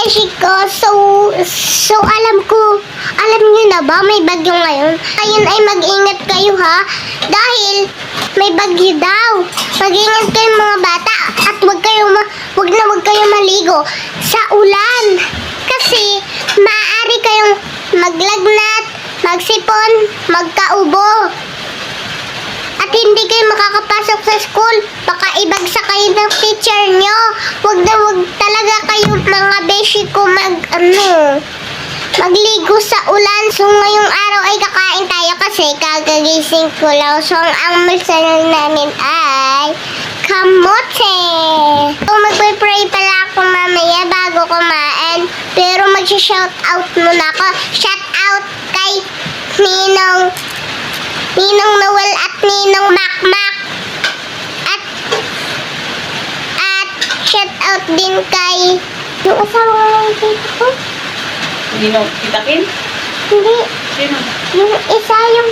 beshi ko. So alam niyo na ba may bagyo ngayon? Ayun ay mag-ingat kayo ha. Dahil may bagyo daw. Mag-ingat kayo mga bata. At wag kayong maligo sa ulan. Kasi maaari kayong maglagnat, magsipon, magkaubo. At hindi kayo makakapasok sa school. Baka ibagsak kayo ng teacher nyo. Wag talaga kayo mga beshi ko magligo sa ulan. So ngayong araw ay kakain tayo kasi kagagising ko lang. So ang almusal namin ay kamote. So magpe-pray pala ako mamaya bago kumain. Pero mag-shout out muna ako. Shout out kay Ninong Noel at Ninong Makmak. At shout out din kay yung asawa ng tito ko. Ninong Kitakin? Hindi. Sino? Yung isa, yung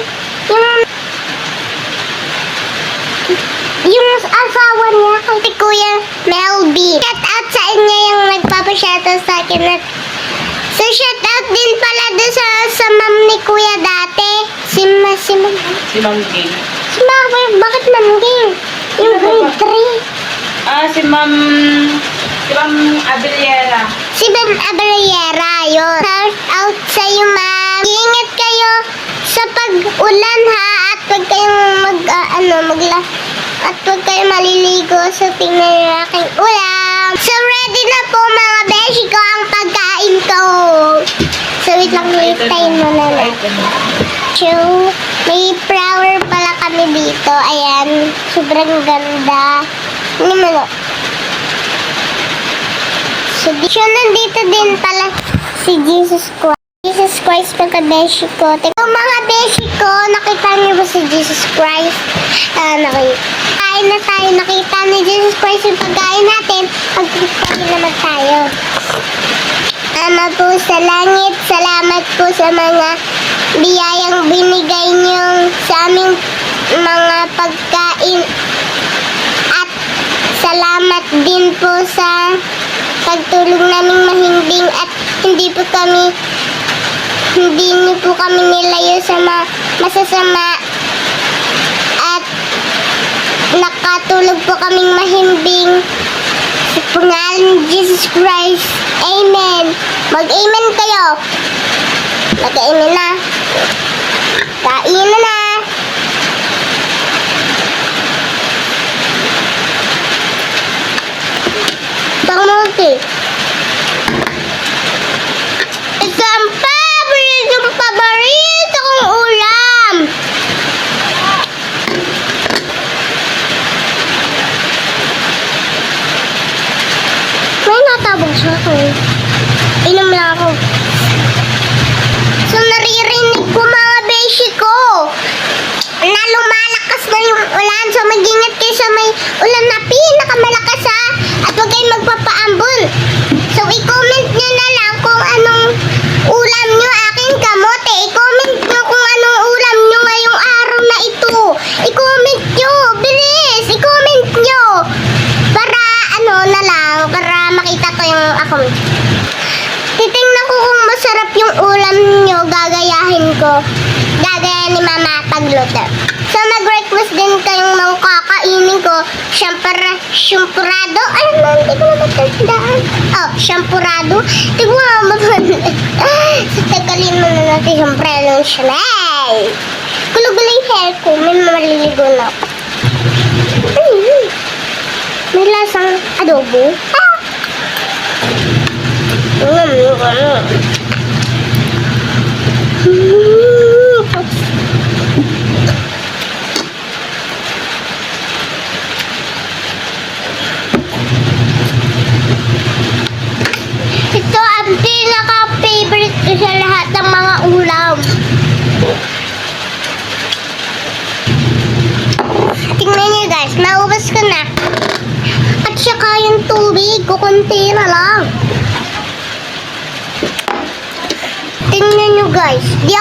asawa niya kay Kuya Melby. Shout out sa inyo yung nagpapa-shoutout sa akin. So shout out din pala doon sa ma'am ni Kuya dati. Si Ma'am Ging. Si Ma'am, bakit Ma'am Ging? Yung grade 3. Si Ma'am Abeliera. Si Ma'am Abeliera, yun. Shout out sa iyo, Ma'am. Ingat kayo sa pag-ulan ha. At huwag kayong at huwag kayong maliligo sa pinaraking ulam. So ready na po mga beshi ko ang pagkain ko. So wait lang, tayo muna na. So, may flower pala kami dito. Ayan, sobrang ganda. Ano mo? So, nandito din pala si Jesus Christ. Jesus Christ, pagka-beshi ko. Teka, mga beshi ko, nakita niyo ba si Jesus Christ? Kain na tayo. Nakita ni Jesus Christ yung pagkain natin. Pagkain naman tayo. Ama po sa langit, salamat po sa mga biyayang binigay niyo sa aming mga pagkain. At salamat din po sa pagtulong naming mahimbing at hindi niyo po kami nilayo sa masasama at nakatulog po kaming mahimbing sa pangalan ni Jesus Christ. Amen. Mag-amen kayo. Mag-amen na. Kain na. Kamote. Ito ang paborito kong ulam. May natabog siya ako. Inom lang ako. So naririnig ko mga beshi ko na lumalakas na yung ulan. So mag-ingat kayo sa may ulan na pinakamalakas ha. At huwag kayong magpapaambon. So i-comment nyo na lang kung anong ulam nyo aking kamote. I-comment nyo kung anong ulam nyo ngayong araw na ito. I-comment nyo. Bilis. I-comment nyo. Para para makita ko yung account. Titingnan ko kung masarap yung ulam nyo. Gagayahin ko. Gagayahin ni Mama pagluto. So mag-request din kayong mga kakainin ko. Shampurado. Ay, hindi ko na matandaan. Shampurado. Hindi ko na matandaan. So tagalin mo na natin shampurado ng Chanel. Gulo-gulo yung hair ko. May maliligo na ako. May lasang adobo. Ito ang pinaka-favorite ko sa lahat ng mga ulam. Tingnan niyo guys, naubos ko na. At saka yung tubig, kukunti na lang. Tingnan nyo guys, kaya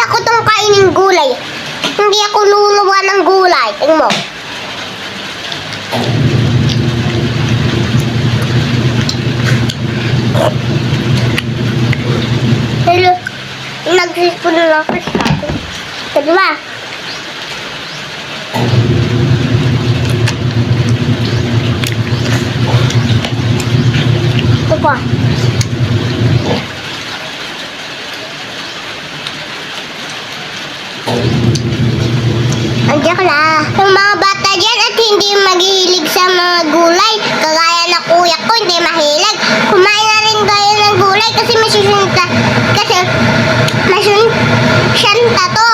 ko tong kainin gulay. Hindi ako luluwa ng gulay. Tingnan mo. cellphone na lang kasi ako. Ito diba? Ito pa. Andiyan ka na. Yung mga bata dyan at hindi maghihilig sa mga gulay. Kagaya na kuya ko, hindi mahilig. Kumain na rin kayo ng gulay kasi masusunta. Kasi masusunta to.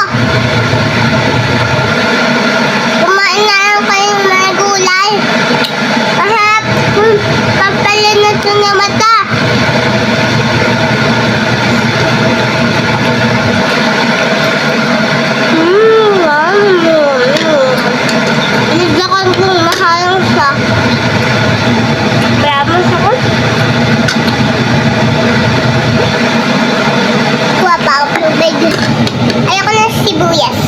Kumain na lang kayo ng mga gulay. Masarap. Pampalinot na mata. Naglakan kong mahalang siya. Bravo sa ko. Kuha pa ako tubig. Ayoko ng sibuyas.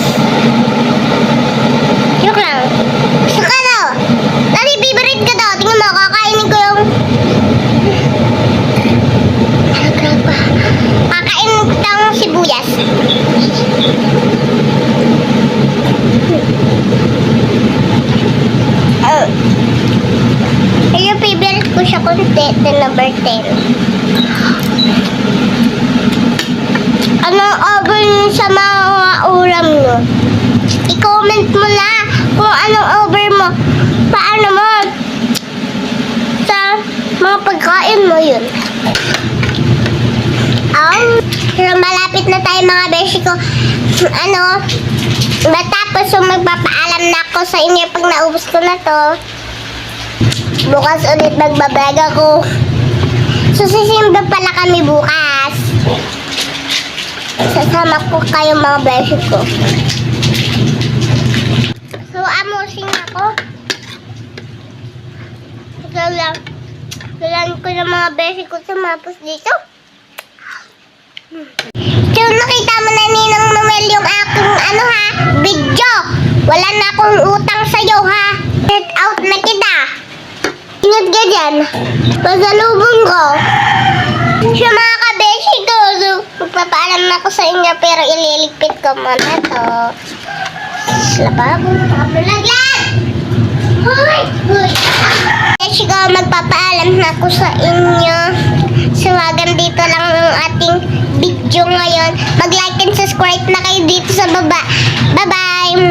Joke lang. Saka daw. Dali, favorite ka daw. Tingnan mo, kakainin ko yung... Kakainin ko daw ng sibuyas. Yung favorite ko siya konti, the number 10. Anong over nyo sa mga ulam nyo? I-comment mo na kung anong over mo. Paano mo? Sa mga pagkain mo yun. Malapit na tayo mga beshi ko. Matapos so magpapaalam na ako sa inyo pag naubos ko na to. Bukas ulit magbablog ako. So sisimba pala kami bukas. Sasama ko kayo mga beshi ko. So amusing ako. Kailan ko ng mga beshi ko sumapos dito. So nakita mo na Ninang Noel yung aking video. Wala na akong utang sa'yo ha. Get out na kita. Ingat ka dyan. Pasalubong ko. Sa mga kabeshi ko. So magpapaalam na ako sa inyo pero ililigpit ko muna to. Lababo. Lagyan! Hoy! Hoy! Beshi ko magpapaalam na ako sa inyo. So hanggang dito lang ang ating video ngayon. Mag-like and subscribe na kayo dito sa baba. Bye-bye!